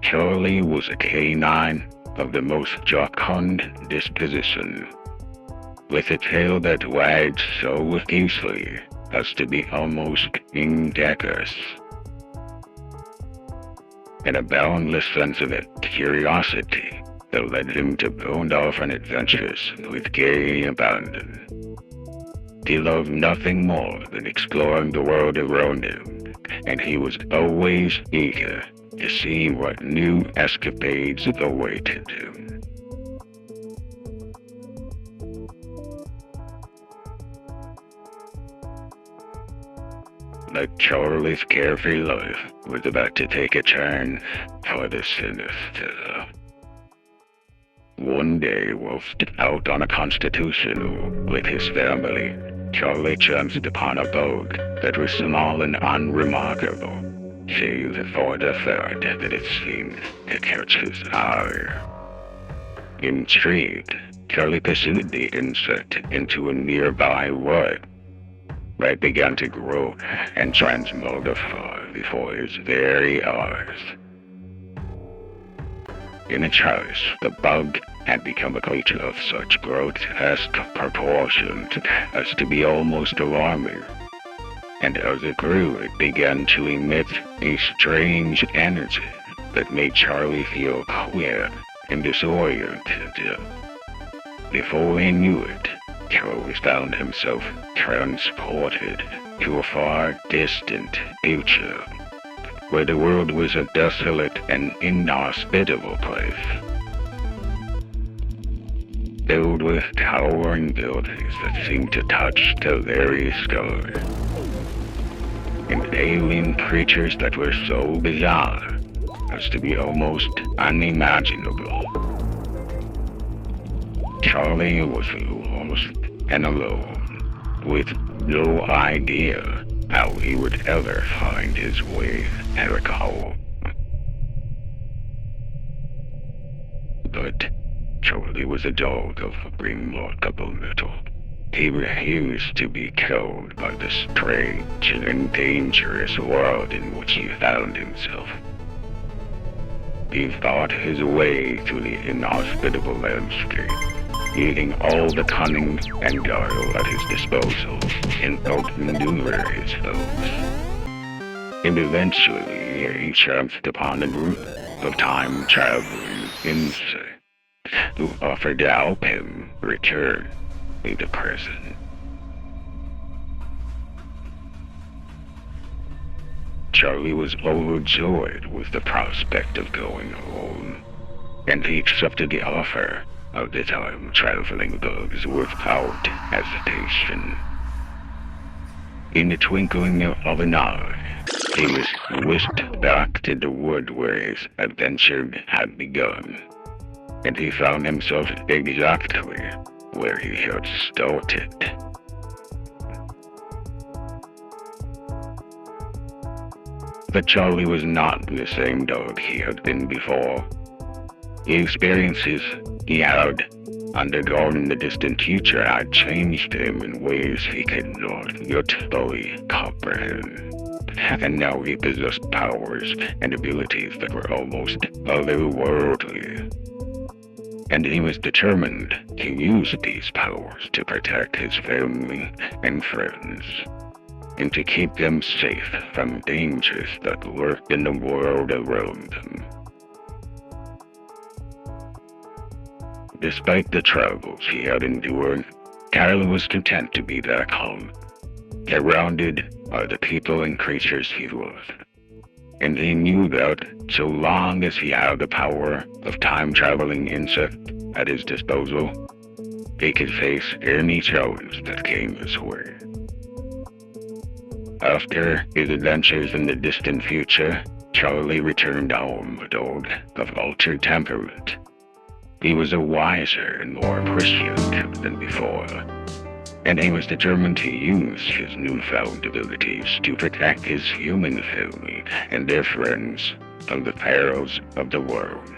Charlie was a canine of the most jocund disposition, with a tail that wagged so easily as to be almost indecorous, and a boundless sense of curiosity that led him to bound off on adventures with gay abandon. He loved nothing more than exploring the world around him, and he was always eager to see what new escapades awaited him. Like Charlie's carefree life was about to take a turn for the sinister. One day, whilst out on a constitutional with his family, Charlie chanced upon a bug that was small and unremarkable, save for the fact that it seemed to catch his eye. Intrigued, Charlie pursued the insect into a nearby wood, where it began to grow and transmogrify before his very eyes. In its house, the bug had become a creature of such grotesque proportions as to be almost alarming, and as it grew, it began to emit a strange energy that made Charlie feel queer and disoriented. Before he knew it, Charlie found himself transported to a far distant future, where the world was a desolate and inhospitable place, filled with towering buildings that seemed to touch the very sky, and alien creatures that were so bizarre as to be almost unimaginable. Charlie was lost and alone, with no idea how he would ever find his way back home. But Charlie was a dog of remarkable mettle. He refused to be killed by the strange and dangerous world in which he found himself. He fought his way through the inhospitable landscape, using all the cunning and guile at his disposal in outmaneuver his foes. And eventually, he chanced upon a group of time-traveling insects who offered to help him return to the present. Charlie was overjoyed with the prospect of going home, and he accepted the offer of the time-traveling bugs without hesitation. In the twinkling of an eye, he was whisked back to the wood where his adventure had begun, and he found himself exactly where he had started. But Charlie was not the same dog he had been before. The experiences he had undergone in the distant future had changed him in ways he could not yet fully comprehend. And now he possessed powers and abilities that were almost otherworldly. And he was determined to use these powers to protect his family and friends, and to keep them safe from dangers that lurked in the world around them. Despite the troubles he had endured, Charlie was content to be back home, surrounded by the people and creatures he loved. And he knew that, so long as he had the power of time-traveling insect at his disposal, he could face any challenge that came his way. After his adventures in the distant future, Charlie returned home a dog of altered temperament. He was a wiser and more prescient than before, and he was determined to use his newfound abilities to protect his human family and their friends from the perils of the world.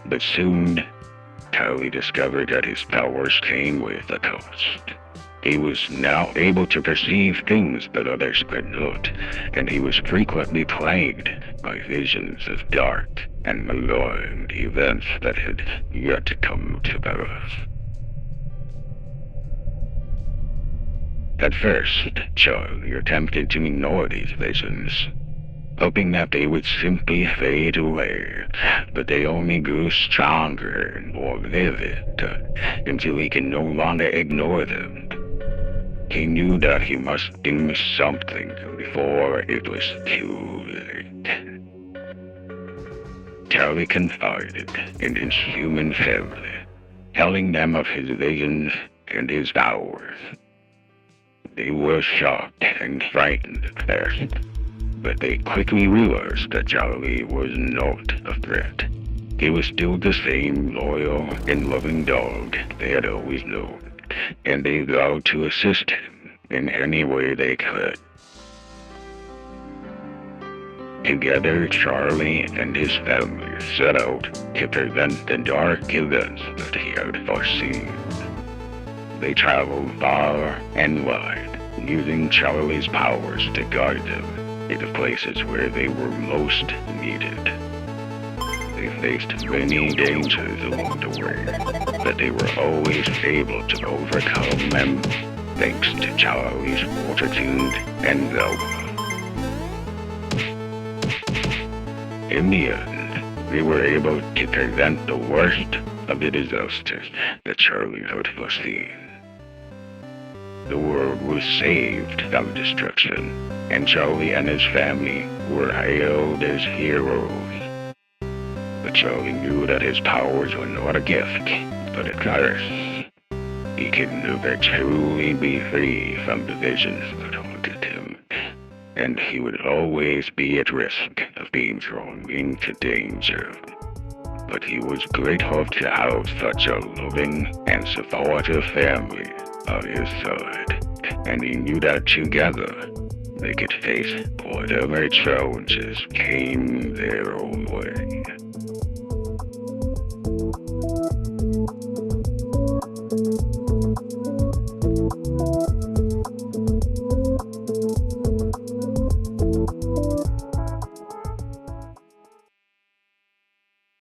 But soon, Charlie discovered that his powers came with a cost. He was now able to perceive things that others could not, and he was frequently plagued by visions of dark and malign events that had yet to come to pass. At first, Charlie attempted to ignore these visions, hoping that they would simply fade away, but they only grew stronger and more vivid until he could no longer ignore them. He knew that he must do something before it was too late. Charlie confided in his human family, telling them of his visions and his powers. They were shocked and frightened at first, but they quickly realized that Charlie was not a threat. He was still the same loyal and loving dog they had always known, and they vowed to assist him in any way they could. Together, Charlie and his family set out to prevent the dark events that he had foreseen. They traveled far and wide, using Charlie's powers to guide them to the places where they were most needed. They faced many dangers along the way, but they were always able to overcome them thanks to Charlie's fortitude and valor. In the end, they were able to prevent the worst of the disasters that Charlie had foreseen. The world was saved from destruction, and Charlie and his family were hailed as heroes. But Charlie knew that his powers were not a gift, but a curse. He could never truly be free from the visions that haunted him, and he would always be at risk of being thrown into danger. But he was grateful to have such a loving and supportive family on his side, and he knew that together they could face whatever challenges came their own way.